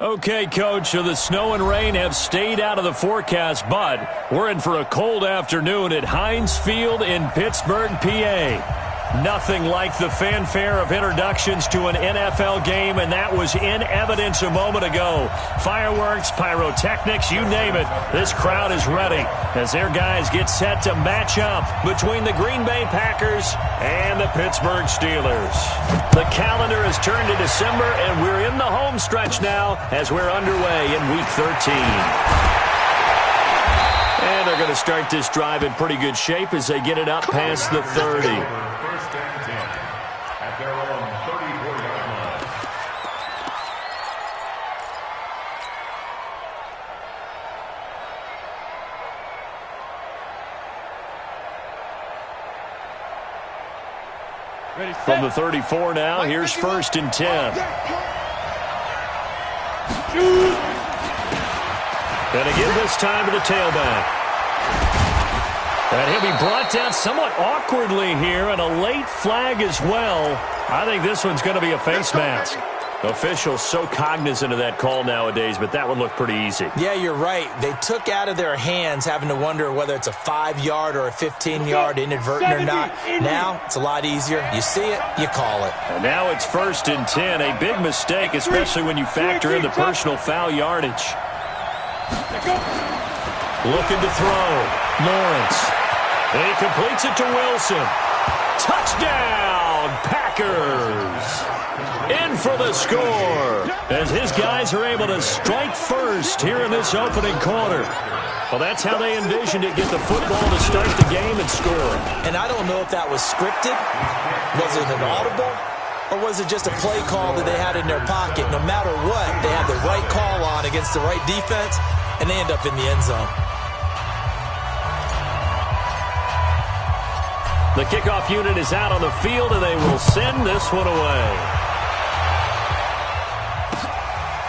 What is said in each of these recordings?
Okay, Coach, so the snow and rain have stayed out of the forecast, but we're in for a cold afternoon at Heinz Field in Pittsburgh, PA. Nothing like the fanfare of introductions to an NFL game, and that was in evidence a moment ago. Fireworks, pyrotechnics, you name it. This crowd is ready as their guys get set to match up between the Green Bay Packers and the Pittsburgh Steelers. The calendar has turned to December, and we're in the home stretch now as we're underway in Week 13. And they're going to start this drive in pretty good shape as they get it up past the 30. From the 34 now, here's 1st and 10. And again this time to the tailback. And he'll be brought down somewhat awkwardly here, and a late flag as well. I think this one's going to be a face mask. Officials so cognizant of that call nowadays, but that would look pretty easy. Yeah, you're right. They took out of their hands having to wonder whether it's a 5-yard or a 15-yard inadvertent or not. Now it's a lot easier. You see it, you call it. And now it's 1st and 10. A big mistake, especially when you factor in the personal foul yardage. Looking to throw. Lawrence. And he completes it to Wilson. Touchdown, Packers. In for the score as his guys are able to strike first here in this opening quarter. Well, that's how they envisioned it, get the football to start the game and score. And I don't know if that was scripted. Was it an audible? Or was it just a play call that they had in their pocket? No matter what, they had the right call on against the right defense, and they end up in the end zone. The kickoff unit is out on the field, and they will send this one away.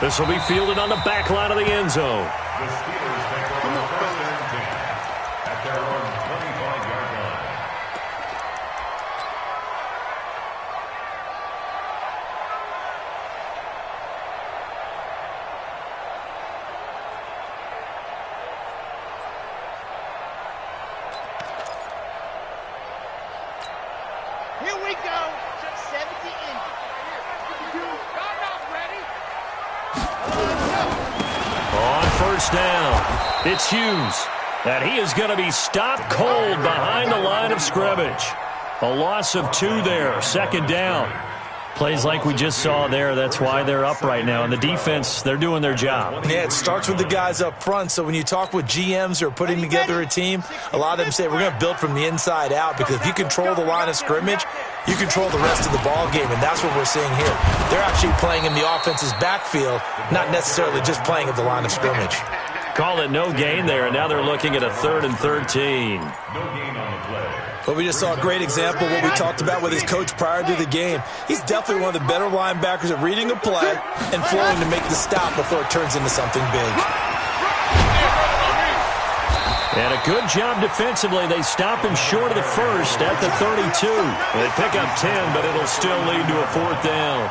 This will be fielded on the back line of the end zone. The Steelers take over 1st and 10 at their own 25-yard line. Here we go. 70 in. I'm not ready. On 1st down, it's Hughes. And he is going to be stopped cold behind the line of scrimmage. A loss of 2 there, 2nd down. Plays like we just saw there, that's why they're up right now. And the defense, they're doing their job. Yeah, it starts with the guys up front. So when you talk with GMs who are putting together a team, a lot of them say we're going to build from the inside out, because if you control the line of scrimmage, you control the rest of the ball game, and that's what we're seeing here. They're actually playing in the offense's backfield, not necessarily just playing at the line of scrimmage. Call it no gain there, and now they're looking at a 3rd and 13. No gain on the play. But we just saw a great example of what we talked about with his coach prior to the game. He's definitely one of the better linebackers at reading a play and flowing to make the stop before it turns into something big. And a good job defensively. They stop him short of the 1st at the 32. They pick up 10, but it'll still lead to a 4th down.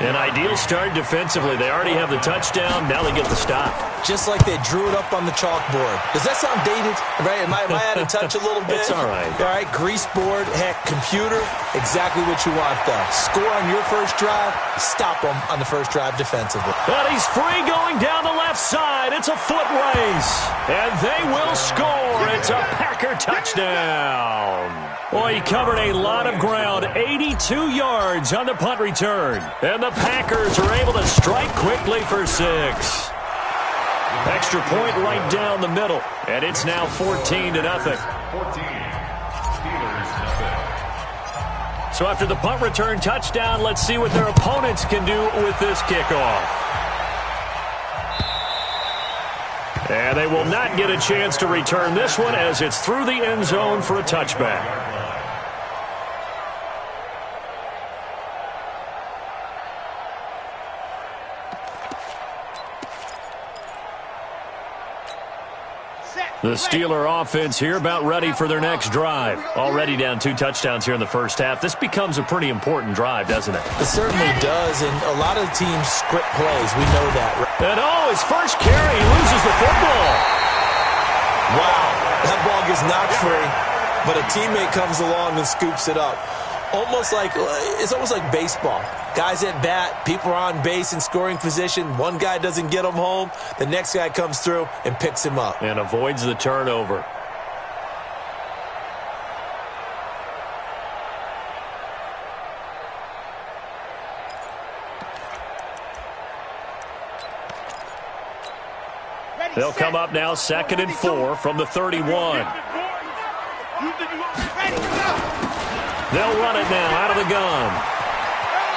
An ideal start defensively. They already have the touchdown. Now they get the stop. Just like they drew it up on the chalkboard. Does that sound dated? Right? Am I out of touch a little bit? It's all right. All right, grease board, heck, computer, exactly what you want though. Score on your first drive, stop them on the first drive defensively. But he's free going down the left side. It's a foot race. And they will score. It's a Packer touchdown. Boy, he covered a lot of ground. 82 yards on the punt return. And the Packers are able to strike quickly for 6. Extra point right down the middle. And it's now 14-0. 14. Steelers nothing. So after the punt return touchdown, let's see what their opponents can do with this kickoff. And they will not get a chance to return this one as it's through the end zone for a touchback. The Steeler offense here about ready for their next drive. Already down 2 touchdowns here in the first half. This becomes a pretty important drive, doesn't it? It certainly does, and a lot of teams script plays. We know that. And his first carry, he loses the football. Wow, that ball gets knocked free, but a teammate comes along and scoops it up. It's almost like baseball. Guys at bat, people are on base in scoring position. One guy doesn't get him home. The next guy comes through and picks him up. And avoids the turnover. They'll come up now 2nd and 4 from the 31. They'll run it now out of the gun.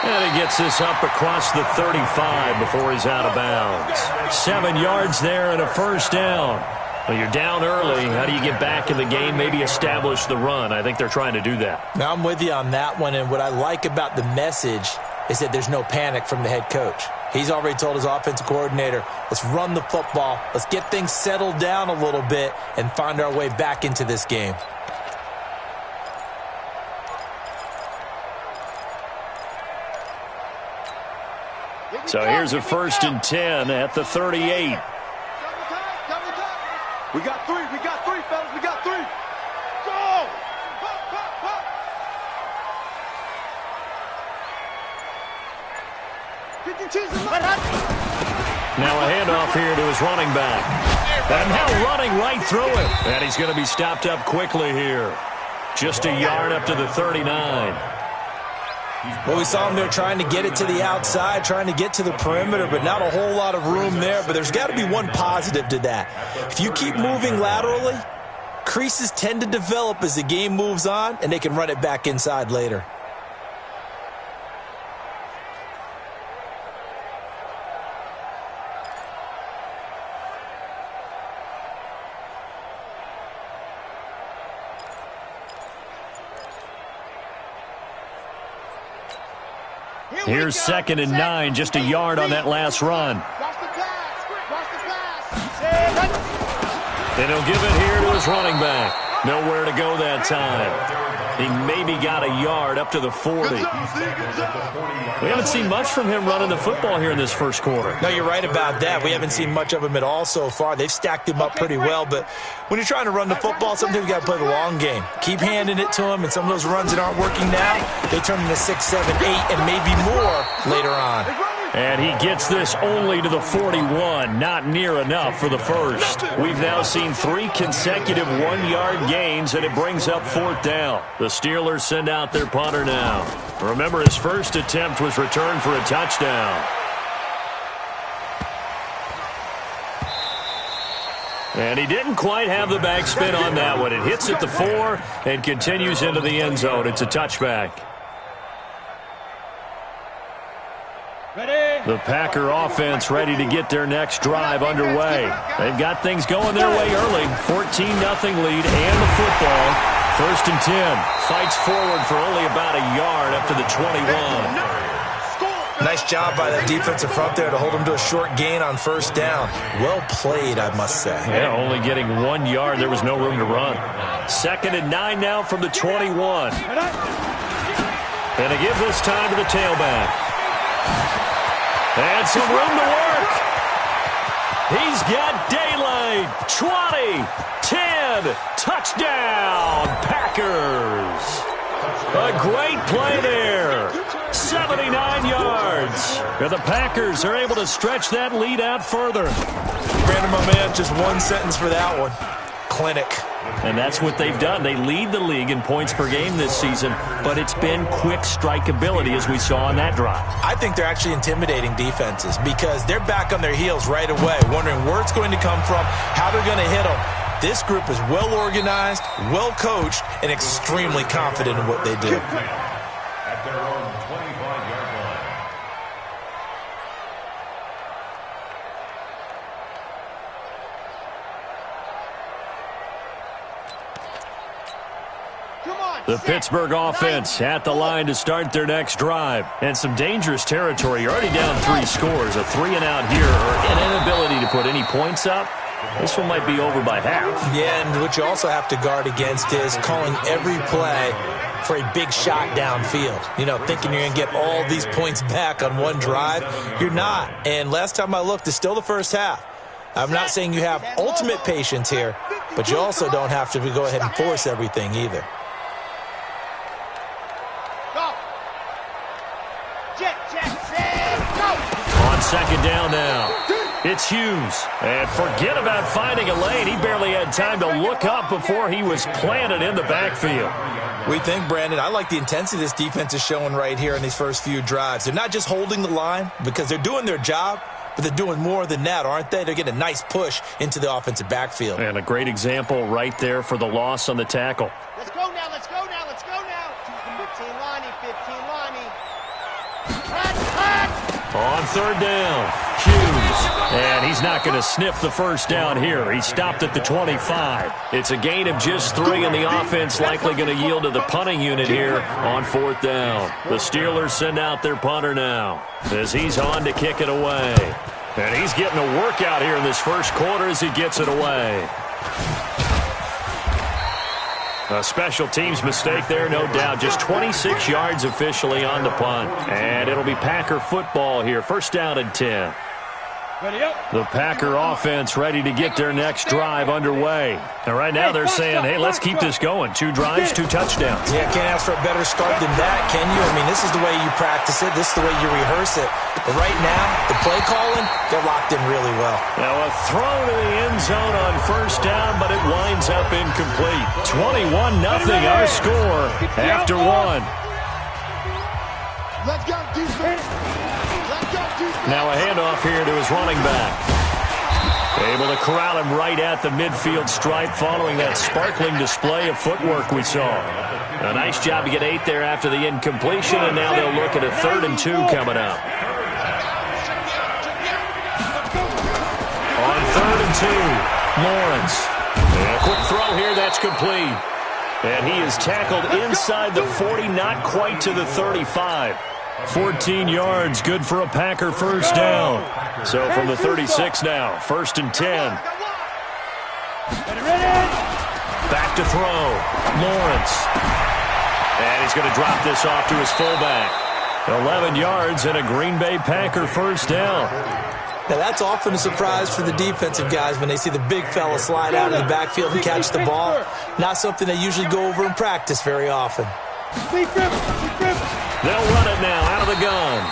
And he gets this up across the 35 before he's out of bounds. 7 yards there and a first down. Well, you're down early. How do you get back in the game, maybe establish the run? I think they're trying to do that. Now, I'm with you on that one, and what I like about the message is that there's no panic from the head coach. He's already told his offensive coordinator, let's run the football, let's get things settled down a little bit and find our way back into this game. So here's a 1st and 10 at the 38. We got 3, fellas, we got 3. Go! Now a handoff here to his running back. And now running right through it. And he's going to be stopped up quickly here. Just a yard up to the 39. Well, we saw him there trying to get it to the outside, trying to get to the perimeter, but not a whole lot of room there. But there's got to be one positive to that. If you keep moving laterally, creases tend to develop as the game moves on, and they can run it back inside later. Here's 2nd and 9, just a yard on that last run. And he'll give it here to his running back. Nowhere to go that time. He maybe got a yard up to the 40. We haven't seen much from him running the football here in this first quarter. No, you're right about that. We haven't seen much of him at all so far. They've stacked him up pretty well, but when you're trying to run the football, sometimes you got to play the long game. Keep handing it to him, and some of those runs that aren't working now, they turn into 6, 7, 8, and maybe more later on. And he gets this only to the 41, not near enough for the first. We've now seen 3 consecutive 1-yard gains, and it brings up 4th down. The Steelers send out their punter now. Remember, his first attempt was returned for a touchdown. And he didn't quite have the backspin on that one. It hits at the 4 and continues into the end zone. It's a touchback. The Packer offense ready to get their next drive underway. They've got things going their way early. 14-0 lead and the football. 1st and 10. Fights forward for only about a yard up to the 21. Nice job by that defensive front there to hold him to a short gain on 1st down. Well played, I must say. Yeah, only getting 1 yard. There was no room to run. 2nd and 9 now from the 21. And they give this time to the tailback. And some room to work. He's got daylight. 20, 10, touchdown, Packers. A great play there. 79 yards. And the Packers are able to stretch that lead out further. Brandon, my man, just one sentence for that one. Clinic. And that's what they've done. They lead the league in points per game this season, but it's been quick strike ability as we saw on that drive. I think they're actually intimidating defenses because they're back on their heels right away, wondering where it's going to come from, how they're going to hit them. This group is well organized, well coached, and extremely confident in what they do. At their own 25-yard line. The Pittsburgh offense at the line to start their next drive. And some dangerous territory. You're already down 3 scores. A 3-and-out here or an inability to put any points up. This one might be over by half. Yeah, and what you also have to guard against is calling every play for a big shot downfield. You know, thinking you're going to get all these points back on one drive. You're not. And last time I looked, it's still the first half. I'm not saying you have ultimate patience here, but you also don't have to go ahead and force everything either. On second down now, it's Hughes. And forget about finding a lane. He barely had time to look up before he was planted in the backfield. We think, Brandon, I like the intensity this defense is showing right here in these first few drives. They're not just holding the line because they're doing their job, but they're doing more than that, aren't they? They're getting a nice push into the offensive backfield. And a great example right there for the loss on the tackle. Let's go now, let's go now, let's go now. 15 lining, 15 lining. On third down, Hughes. And he's not going to sniff the first down here. He stopped at the 25. It's a gain of just 3, and the offense likely going to yield to the punting unit here on fourth down. The Steelers send out their punter now as he's on to kick it away. And he's getting a workout here in this first quarter as he gets it away. A special teams mistake there, no doubt. Just 26 yards officially on the punt. And it'll be Packer football here. First down and 10. The Packer offense ready to get their next drive underway. And right now they're saying, hey, let's keep this going. 2 drives, 2 touchdowns. Yeah, can't ask for a better start than that, can you? I mean, this is the way you practice it. This is the way you rehearse it. But right now, the play calling, they're locked in really well. Now a throw to the end zone on first down, but it winds up incomplete. 21-0 our score after 1. Let's go, defense. Let's go, defense. Now a handoff here to his running back. Able to corral him right at the midfield stripe following that sparkling display of footwork we saw. A nice job to get 8 there after the incompletion, and now they'll look at a 3rd and 2 coming up. On 3rd and 2, Lawrence. And a quick throw here, that's complete. And he is tackled inside the 40, not quite to the 35. 14 yards, good for a Packer first down. So from the 36 now, 1st and 10. Back to throw, Lawrence. And he's going to drop this off to his fullback. 11 yards and a Green Bay Packer first down. Now, that's often a surprise for the defensive guys when they see the big fella slide out of the backfield and catch the ball. Not something they usually go over in practice very often. They'll run it now out of the gun.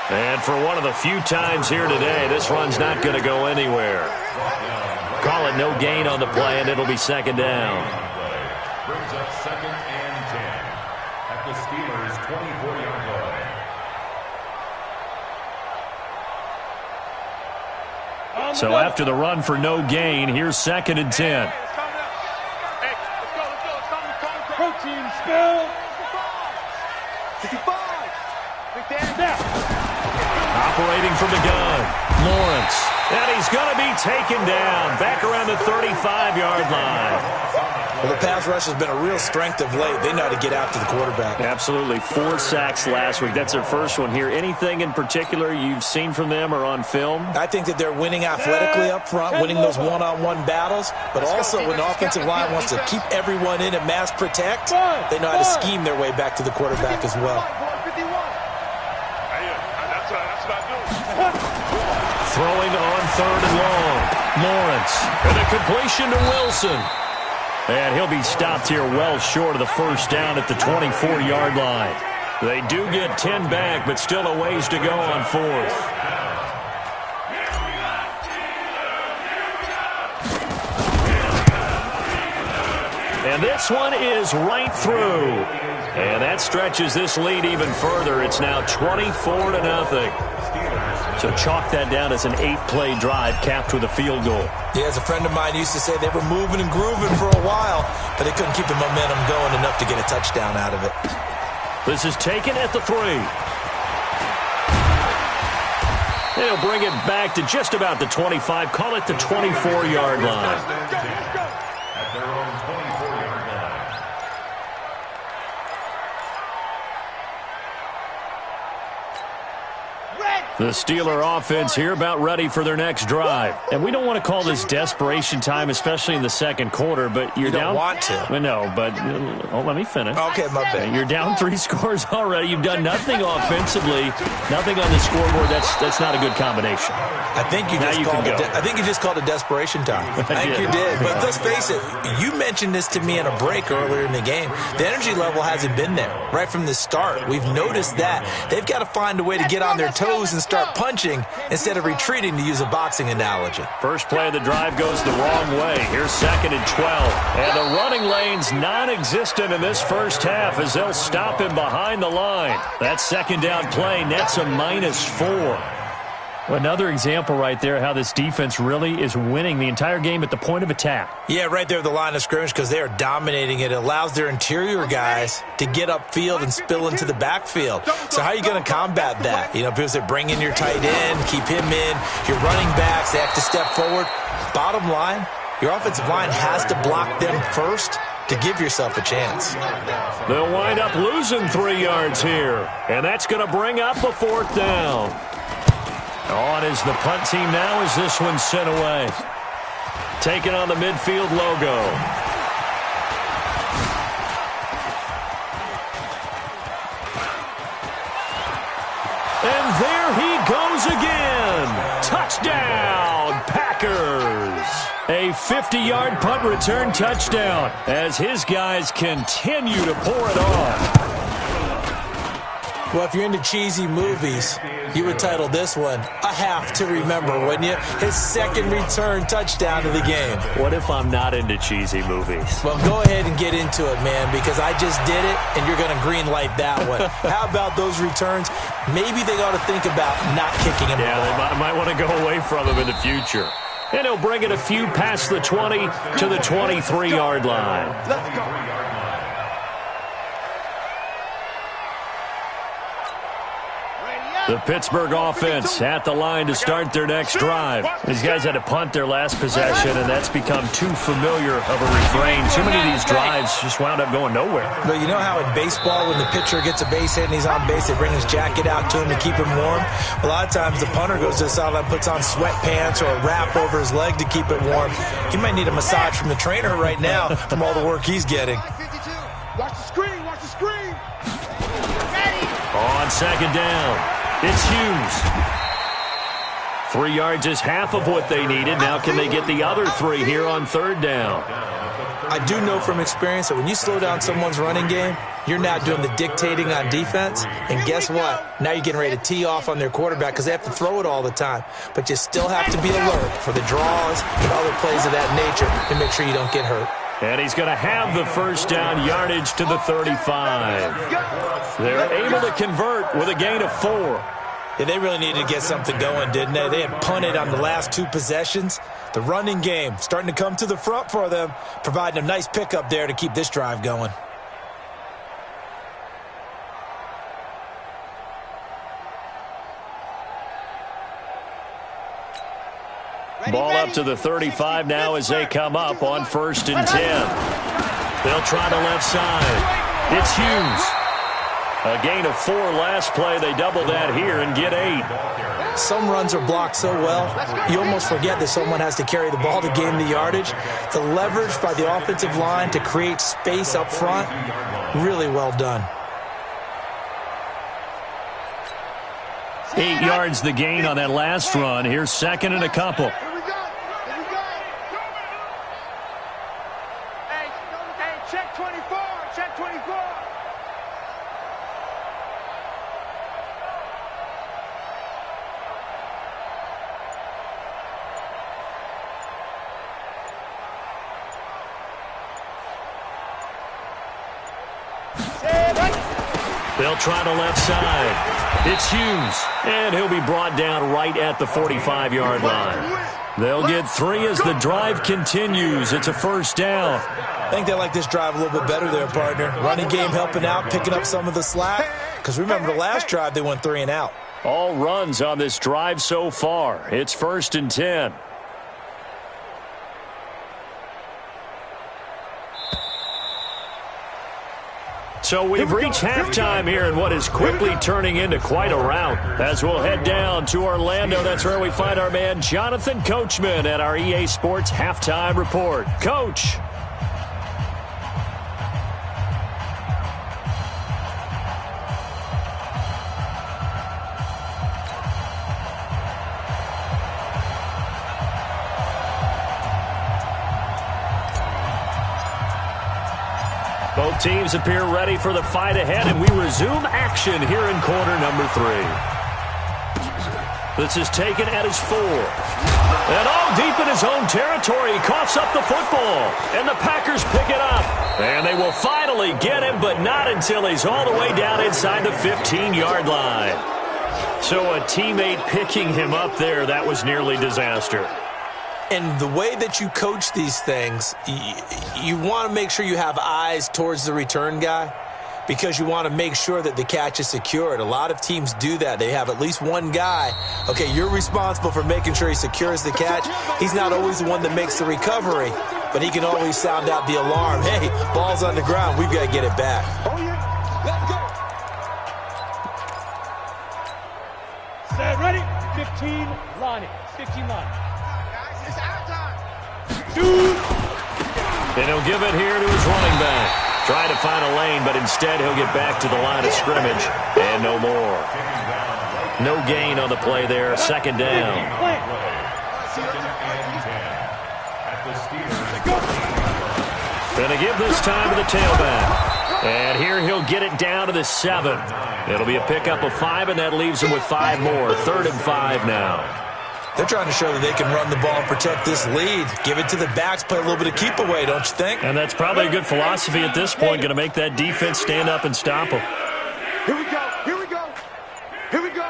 And for one of the few times here today, this run's not going to go anywhere. Call it no gain on the play, and it'll be second down. Brings up 2nd and 10 at the Steelers' 24-yard line. So after the run for no gain, here's 2nd and 10. Protein spill. 55. Operating from the gun, Lawrence. And he's going to be taken down back around the 35-yard line. Well, the pass rush has been a real strength of late. They know how to get after the quarterback. Absolutely. 4 sacks last week. That's their first one here. Anything in particular you've seen from them or on film? I think that they're winning athletically up front, winning those one-on-one battles, but also when the offensive line wants to keep everyone in and mass protect, they know how to scheme their way back to the quarterback as well. Throwing on 3rd and long, Lawrence. And a completion to Wilson. And he'll be stopped here well short of the first down at the 24-yard line. They do get 10 back, but still a ways to go on 4th. And this one is right through. And that stretches this lead even further. It's now 24-0. So chalk that down as an 8-play drive capped with a field goal. Yeah, as a friend of mine used to say, they were moving and grooving for a while, but they couldn't keep the momentum going enough to get a touchdown out of it. This is taken at the 3. They'll bring it back to just about the 25. Call it the 24-yard line. At their own 24-yard line. The Steeler offense here about ready for their next drive. And we don't want to call this desperation time, especially in the second quarter, but you're down. You don't want to. No, but let me finish. Okay, my bad. You're down 3 scores already. You've done nothing offensively, nothing on the scoreboard. That's not a good combination. I think you just called it desperation time. I think you did. But let's face it, you mentioned this to me in a break earlier in the game. The energy level hasn't been there right from the start. We've noticed that. They've got to find a way to get on their toes and start punching instead of retreating, to use a boxing analogy. First play of the drive goes the wrong way. Here's 2nd and 12. And the running lane's non-existent in this first half as they'll stop him behind the line. That 2nd down play nets a -4. Another example right there how this defense really is winning the entire game at the point of attack. Yeah, right there at the line of scrimmage, because they are dominating it. It allows their interior guys to get upfield and spill into the backfield. So how are you going to combat that? You know, people say bring in your tight end, keep him in. Your running backs, they have to step forward. Bottom line, your offensive line has to block them first to give yourself a chance. They'll wind up losing 3 yards here, and that's going to bring up a 4th down. On is the punt team now as this one's sent away. Taking on the midfield logo. And there he goes again. Touchdown, Packers. A 50-yard punt return touchdown as his guys continue to pour it on. Well, if you're into cheesy movies, you would title this one A Half to Remember, wouldn't you? His 2nd return touchdown of the game. What if I'm not into cheesy movies? Well, go ahead and get into it, man, because I just did it, and you're going to green light that one. How about those returns? Maybe they ought to think about not kicking him. Yeah, they might want to go away from him in the future. And he'll bring it a few past the 20 to the 23-yard line. Let's go. The Pittsburgh offense at the line to start their next drive. These guys had to punt their last possession, and that's become too familiar of a refrain. Too many of these drives just wound up going nowhere. But you know how in baseball, when the pitcher gets a base hit and he's on base, they bring his jacket out to him to keep him warm? A lot of times the punter goes to the sideline, puts on sweatpants or a wrap over his leg to keep it warm. He might need a massage from the trainer right now from all the work he's getting. Watch the screen, watch the screen. On 2nd down. It's Hughes. 3 yards is half of what they needed. Now can they get the other 3 here on 3rd down? I do know from experience that when you slow down someone's running game, you're now doing the dictating on defense. And guess what? Now you're getting ready to tee off on their quarterback because they have to throw it all the time. But you still have to be alert for the draws and other plays of that nature to make sure you don't get hurt. And he's going to have the 1st down yardage to the 35. They're able to convert with a gain of 4. Yeah, they really needed to get something going, didn't they? They had punted on the last 2 possessions. The running game starting to come to the front for them, providing a nice pickup there to keep this drive going. Ball up to the 35 now as they come up on 1st and 10. They'll try the left side. It's Hughes. A gain of 4 last play. They double that here and get 8. Some runs are blocked so well, you almost forget that someone has to carry the ball to gain the yardage. The leverage by the offensive line to create space up front, really well done. 8 yards the gain on that last run. Here's 2nd and a couple. Check 24, check 24. They'll try the left side. It's Hughes, and he'll be brought down right at the 45-yard line. They'll get 3 as the drive continues. It's a 1st down. I think they like this drive a little bit better there, partner. Running game helping out, picking up some of the slack. Because remember, the last drive, they went 3 and out. All runs on this drive so far. It's 1st and 10. So we've reached halftime here in what is quickly turning into quite a rout. As we'll head down to Orlando, that's where we find our man Jonathan Coachman at our EA Sports Halftime Report. Coach. Both teams appear ready for the fight ahead, and we resume action here in quarter number 3. This is taken at his 4. And all deep in his own territory, he coughs up the football. And the Packers pick it up. And they will finally get him, but not until he's all the way down inside the 15-yard line. So a teammate picking him up there, that was nearly disaster. And the way that you coach these things, you want to make sure you have eyes towards the return guy because you want to make sure that the catch is secured. A lot of teams do that. They have at least one guy. Okay, you're responsible for making sure he secures the catch. He's not always the one that makes the recovery, but he can always sound out the alarm. Hey, ball's on the ground. We've got to get it back. Oh, yeah. Let's go. Set, ready? 15, line it. 15 line. It's our time. And he'll give it here to his running back. Try to find a lane, but instead he'll get back to the line of scrimmage. And no more. No gain on the play there. Second down. Going to give this time to the tailback. And here he'll get it down to the 7. It'll be a pickup of 5, and that leaves him with 5 more. 3rd and 5 now. They're trying to show that they can run the ball and protect this lead. Give it to the backs, play a little bit of keep away, don't you think? And that's probably a good philosophy at this point, going to make that defense stand up and stop them. Here we go. Here we go. Here we go.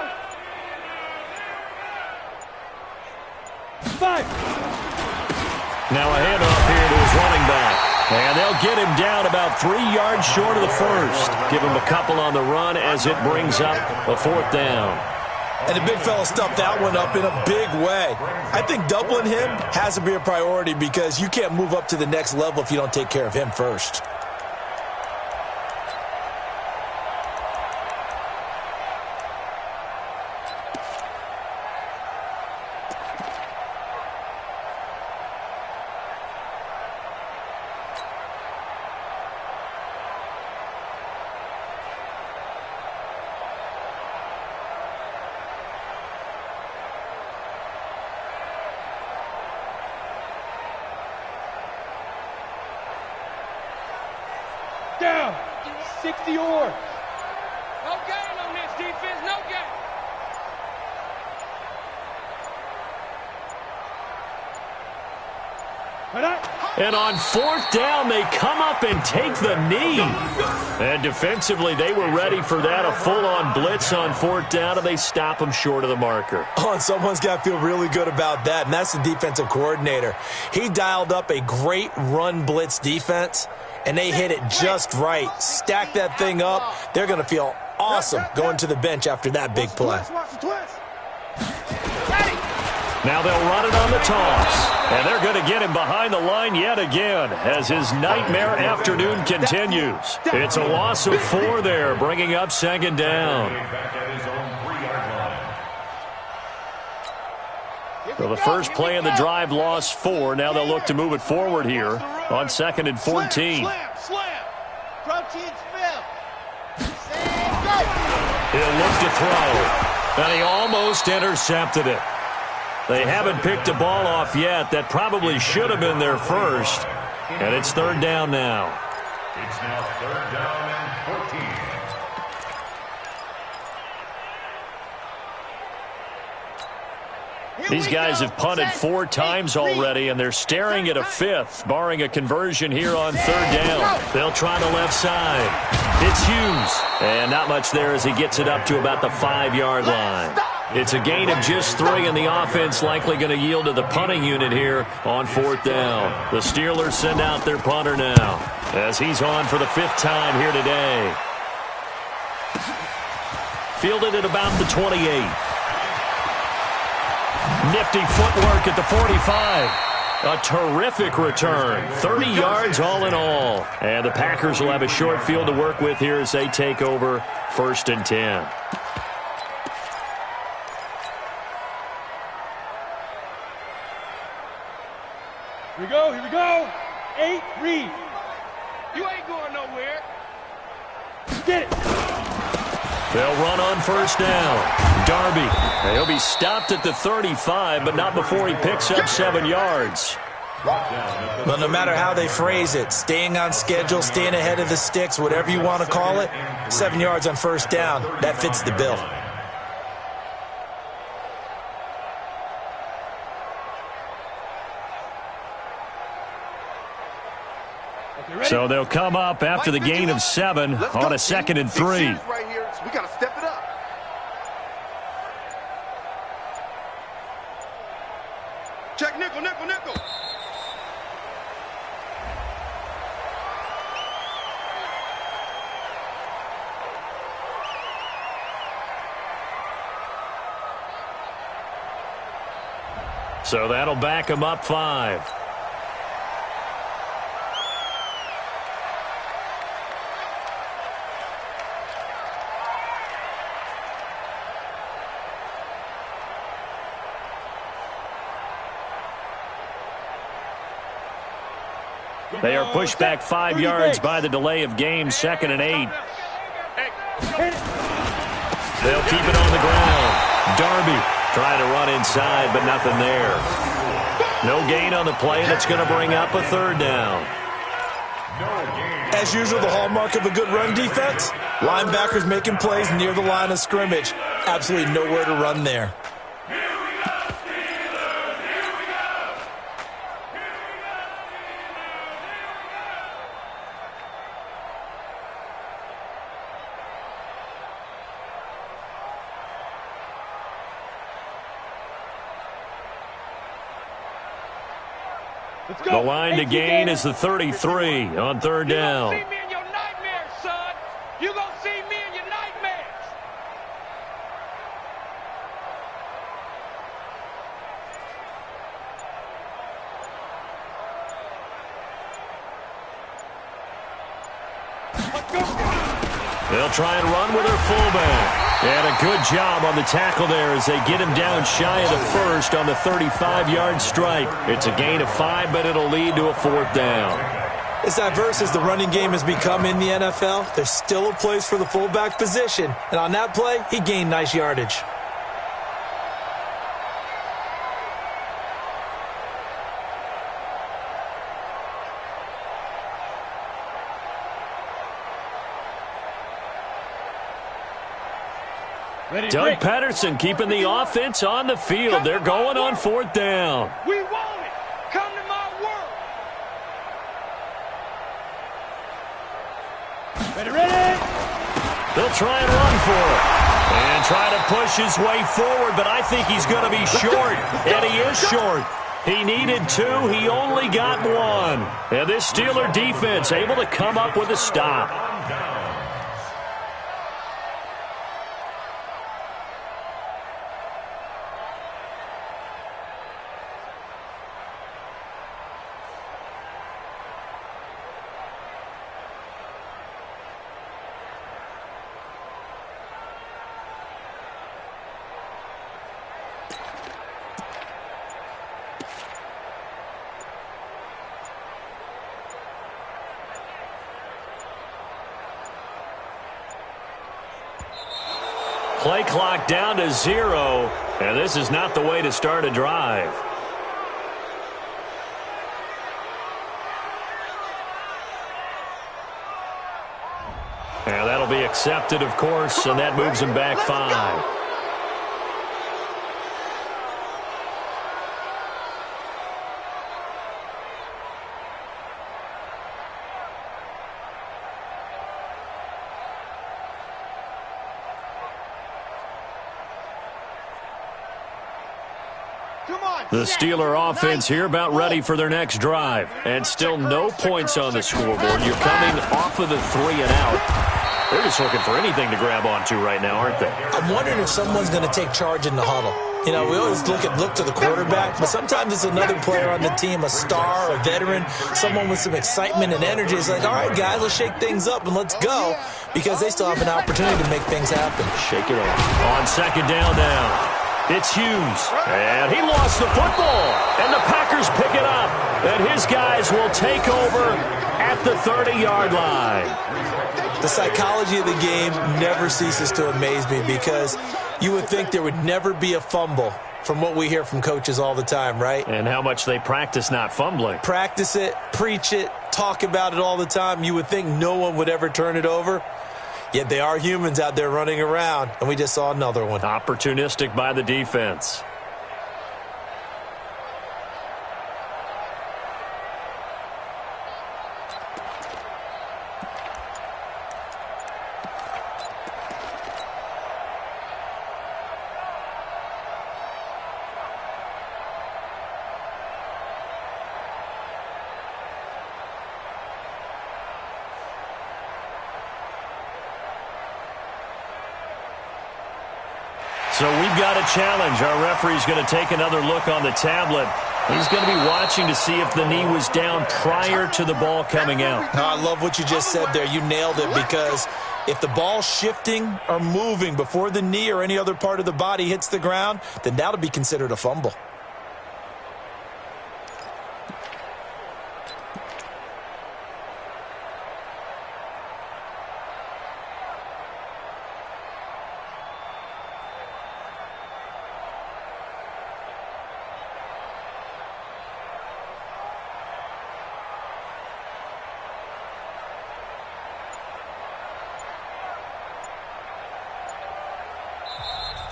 5. Now a handoff here to his running back. And they'll get him down about 3 yards short of the first. Give him a couple on the run as it brings up a 4th down. And the big fella stuffed that one up in a big way. I think doubling him has to be a priority because you can't move up to the next level if you don't take care of him first. Down. 60 or. No gain on this defense. No gain. And on 4th down, they come up and take the knee. And defensively, they were ready for that, a full-on blitz on 4th down, and they stop them short of the marker. Oh, and someone's got to feel really good about that, and that's the defensive coordinator. He dialed up a great run blitz defense, and they hit it just right. Stack that thing up. They're going to feel awesome going to the bench after that big play. Now they'll run it on the toss. And they're going to get him behind the line yet again as his nightmare afternoon continues. It's a loss of 4 there, bringing up 2nd down. So the first play in the drive lost 4. Now they'll look to move it forward here on 2nd and 14. Slam. Protein spill. He'll look to throw. And he almost intercepted it. They haven't picked a ball off yet. That probably should have been their first. And it's 3rd down now. It's now 3rd down and 14. These guys have punted 4 times already, and they're staring at a 5th, barring a conversion here on 3rd down. They'll try the left side. It's Hughes. And not much there as he gets it up to about the 5-yard line. It's a gain of just 3, and the offense likely going to yield to the punting unit here on 4th down. The Steelers send out their punter now as he's on for the 5th time here today. Fielded at about the 28. Nifty footwork at the 45. A terrific return. 30 yards all in all. And the Packers will have a short field to work with here as they take over 1st and 10. Here we go, here we go. 8, read. You ain't going nowhere. Get it. They'll run on 1st down. Darby, he'll be stopped at the 35, but not before he picks up 7 yards. Well, no matter how they phrase it, staying on schedule, staying ahead of the sticks, whatever you want to call it, 7 yards on 1st down, that fits the bill. So they'll come up after the gain of 7 on a 2nd and 3. Right here, so we got to step it up. Check nickel, nickel, nickel. So that'll back him up 5. They are pushed back 5 yards by the delay of game, 2nd and 8. They'll keep it on the ground. Darby trying to run inside, but nothing there. No gain on the play, and it's going to bring up a 3rd down. As usual, the hallmark of a good run defense, linebackers making plays near the line of scrimmage. Absolutely nowhere to run there. The line to gain is the 33 on 3rd down. You gonna see me in your nightmares, son. You gonna see me in your nightmares. They'll try and run with their fullback. And a good job on the tackle there as they get him down shy of the 1st on the 35-yard strike. It's a gain of 5, but it'll lead to a 4th down. As diverse as the running game has become in the NFL, there's still a place for the fullback position. And on that play, he gained nice yardage. Doug Patterson keeping the offense on the field. They're going on 4th down. We want it. Come to my world. Ready. They'll try and run for it. And try to push his way forward, but I think he's going to be short. And he is short. He needed 2. He only got 1. And this Steeler defense able to come up with a stop. Play clock down to 0, and this is not the way to start a drive. And that'll be accepted, of course, and that moves him back 5. The Steeler offense here about ready for their next drive. And still no points on the scoreboard. You're coming off of the 3 and out. They're just looking for anything to grab onto right now, aren't they? I'm wondering if someone's going to take charge in the huddle. You know, we always look to the quarterback, but sometimes it's another player on the team, a star, a veteran, someone with some excitement and energy. It's like, all right, guys, let's shake things up and let's go, because they still have an opportunity to make things happen. Shake it off. On second down now. It's Hughes, and he lost the football, and the Packers pick it up, and his guys will take over at the 30-yard line. The psychology of the game never ceases to amaze me, because you would think there would never be a fumble from what we hear from coaches all the time, right? And how much they practice not fumbling. Practice it, preach it, talk about it all the time. You would think no one would ever turn it over. Yet they are humans out there running around, and we just saw another one. Opportunistic by the defense. So we've got a challenge. Our referee's going to take another look on the tablet. He's going to be watching to see if the knee was down prior to the ball coming out. I love what you just said there. You nailed it, because if the ball's shifting or moving before the knee or any other part of the body hits the ground, then that'll be considered a fumble.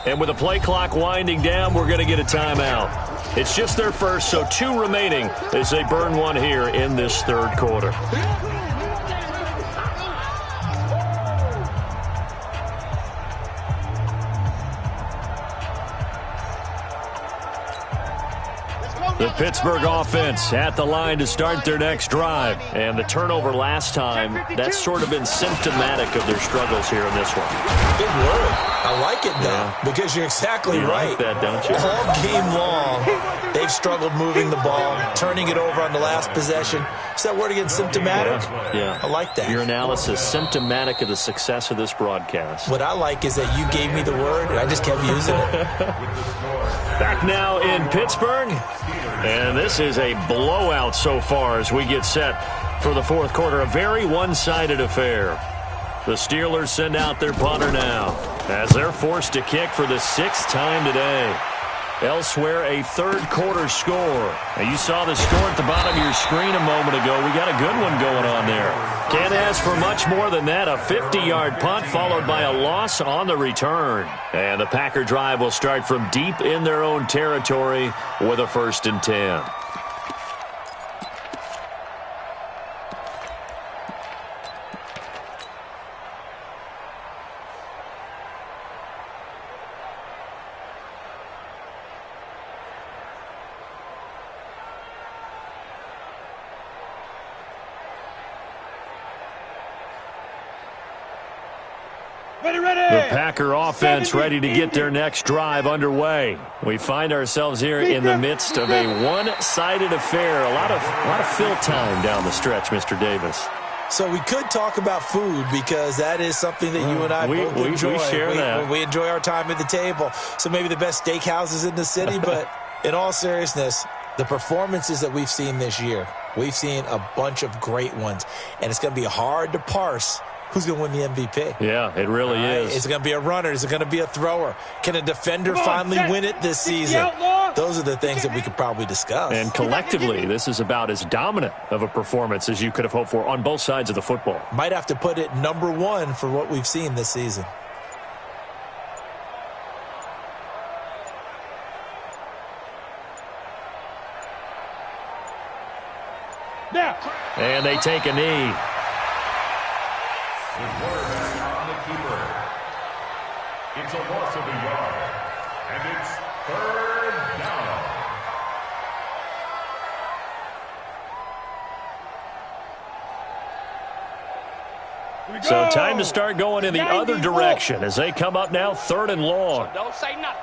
And with the play clock winding down, we're going to get a timeout. It's just their first, so 2 remaining as they burn one here in this third quarter. The Pittsburgh offense at the line to start their next drive. And the turnover last time, that's sort of been symptomatic of their struggles here in this one. Good word. I like it, though, because you're exactly right. Like that, don't you? All game long, they've struggled moving the ball, turning it over on the last possession. Is that word again, symptomatic? Yeah. I like that. Your analysis, symptomatic of the success of this broadcast. What I like is that you gave me the word, and I just kept using it. Back now in Pittsburgh. And this is a blowout so far as we get set for the fourth quarter. A very one-sided affair. The Steelers send out their punter now as they're forced to kick for the 6th time today. Elsewhere, a third quarter score. Now, you saw the score at the bottom of your screen a moment ago. We got a good one going on there. Can't ask for much more than that. A 50-yard punt followed by a loss on the return. And the Packer drive will start from deep in their own territory with a 1st and 10. The Packer offense ready to get their next drive underway. We find ourselves here in the midst of a one-sided affair. A lot of fill time down the stretch, Mr. Davis. So we could talk about food, because that is something that you and I both enjoy. We share that. We enjoy our time at the table. So maybe the best steakhouses in the city, but in all seriousness, the performances that we've seen this year, we've seen a bunch of great ones, and it's going to be hard to parse who's going to win the MVP. Yeah, it really is. Is it going to be a runner? Is it going to be a thrower? Can a defender finally win it this season? Those are the things that we could probably discuss. And collectively, this is about as dominant of a performance as you could have hoped for on both sides of the football. Might have to put it number 1 for what we've seen this season. And they take a knee. With word on the keeper. It's a loss of a yard. And it's 3rd down. So time to start going in the other direction as they come up now 3rd and long. Don't say nothing.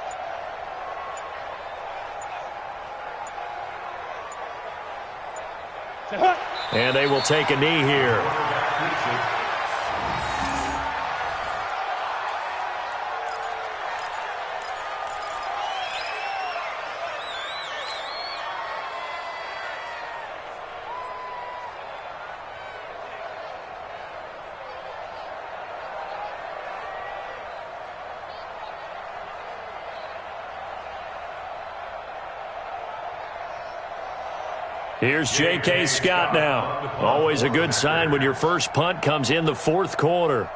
And they will take a knee here. Here's J.K. Scott now. Always a good sign when your first punt comes in the fourth quarter.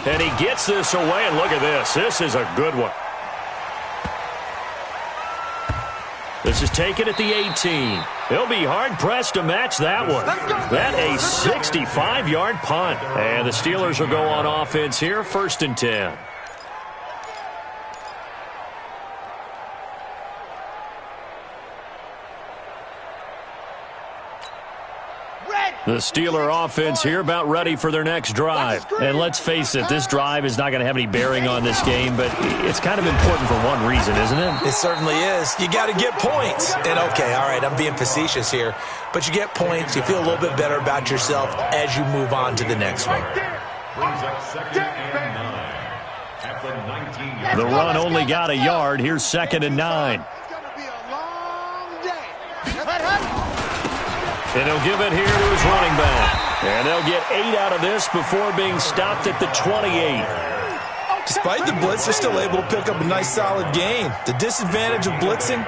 And he gets this away, and look at this. This is a good one. This is taken at the 18. They'll be hard-pressed to match that one. That a 65-yard punt. And the Steelers will go on offense here, 1st and 10. The Steeler offense here about ready for their next drive. And let's face it, this drive is not going to have any bearing on this game, but it's kind of important for one reason, isn't it? It certainly is. You got to get points. And okay, all right, I'm being facetious here, but you get points, you feel a little bit better about yourself as you move on to the next one. Brings up 2nd and 9 at the 19-yard. The run only got a yard. Here's 2nd and 9. It's going to be a long day. And he'll give it here to his running back. And they'll get 8 out of this before being stopped at the 28. Despite the blitz, they're still able to pick up a nice solid gain. The disadvantage of blitzing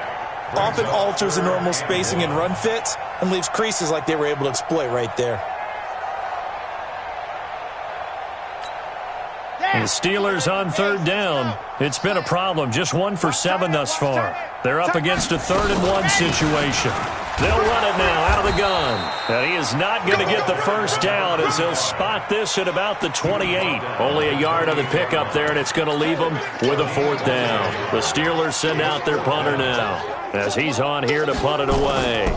often alters the normal spacing and run fits and leaves creases like they were able to exploit right there. And the Steelers on 3rd down. It's been a problem. Just 1 for 7 thus far. They're up against a 3rd and 1 situation. They'll run it now out of the gun. And he is not going to get the first down as he'll spot this at about the 28. Only a yard on the pickup there, and it's going to leave them with a 4th down. The Steelers send out their punter now as he's on here to punt it away.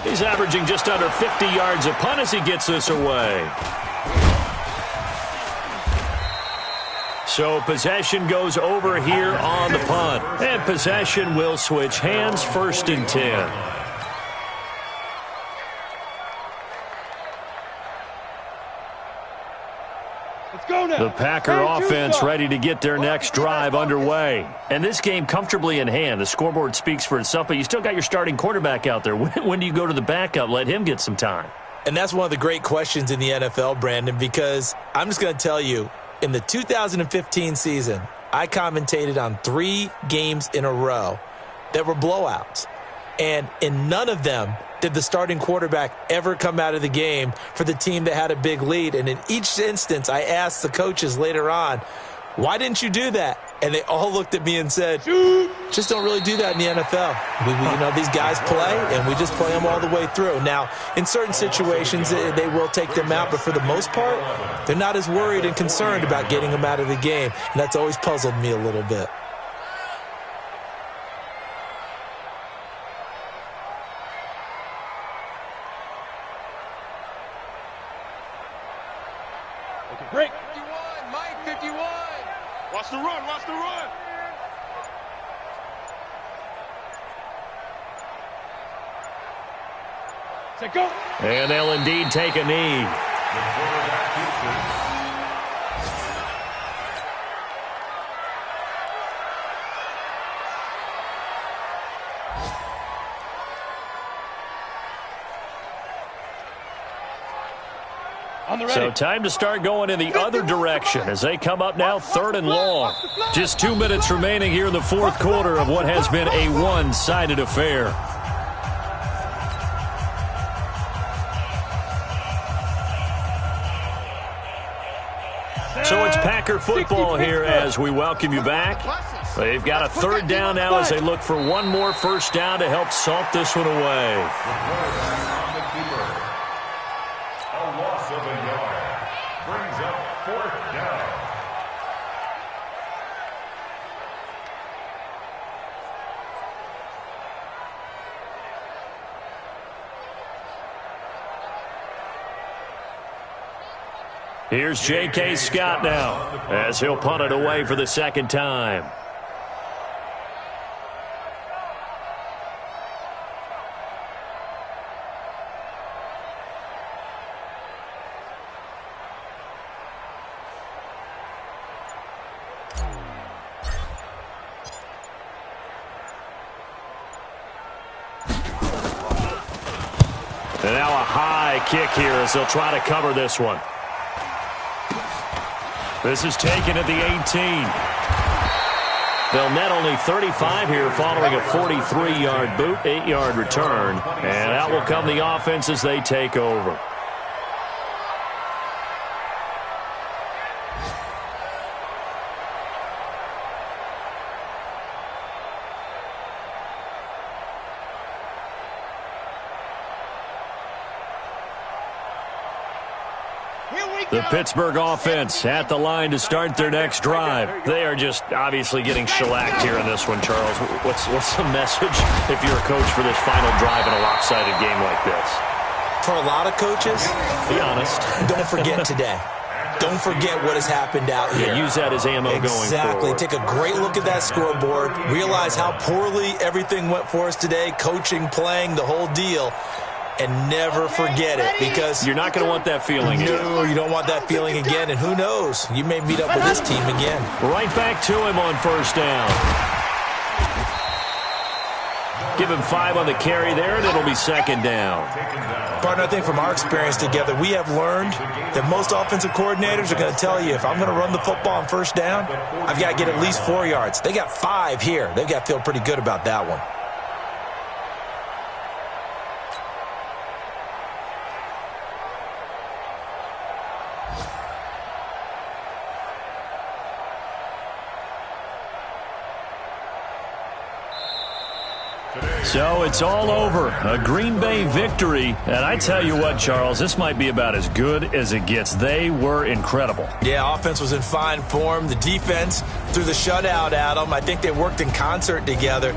He's averaging just under 50 yards a punt as he gets this away. So possession goes over here on the punt. And possession will switch hands, 1st and 10. The Packer offense ready to get their next drive underway. And this game comfortably in hand. The scoreboard speaks for itself, but you still got your starting quarterback out there. When do you go to the backup? Let him get some time. And that's one of the great questions in the NFL, Brandon, because I'm just going to tell you, in the 2015 season, I commentated on 3 games in a row that were blowouts. And in none of them did the starting quarterback ever come out of the game for the team that had a big lead. And in each instance, I asked the coaches later on, why didn't you do that? And they all looked at me and said, just don't really do that in the NFL. These guys play, and we just play them all the way through. Now, in certain situations, they will take them out, but for the most part, they're not as worried and concerned about getting them out of the game. And that's always puzzled me a little bit. Break. 51, Mike, 51. Watch the run, watch the run. Set, go. And they'll indeed take a knee. So time to start going in the other direction as they come up now 3rd and long. Just 2 minutes remaining here in the fourth quarter of what has been a one-sided affair. So it's Packer football here as we welcome you back. They've got a 3rd down now as they look for one more first down to help salt this one away. Of a yard. Brings up 4th down. Here's J.K. Scott now as he'll punt it away for the second time. And now a high kick here as they'll try to cover this one. This is taken at the 18. They'll net only 35 here following a 43-yard boot, 8-yard return. And out will come the offense as they take over. The Pittsburgh offense at the line to start their next drive. They are just obviously getting shellacked here in this one, Charles. What's the message if you're a coach for this final drive in a lopsided game like this? For a lot of coaches, be honest. Don't forget today. Don't forget what has happened out here. Yeah, use that as ammo going forward. Exactly. Take a great look at that scoreboard. Realize how poorly everything went for us today. Coaching, playing, the whole deal. And never forget it, because you're not going to want that feeling again. No, you don't want that feeling again. And who knows? You may meet up with this team again. Right back to him on first down. Give him 5 on the carry there, and it'll be second down. Partner, I think from our experience together, we have learned that most offensive coordinators are going to tell you, if I'm going to run the football on first down, I've got to get at least 4 yards. They got 5 here. They've got to feel pretty good about that one. So it's all over. A Green Bay victory. And I tell you what, Charles, this might be about as good as it gets. They were incredible. Yeah, offense was in fine form. The defense threw the shutout at them. I think they worked in concert together.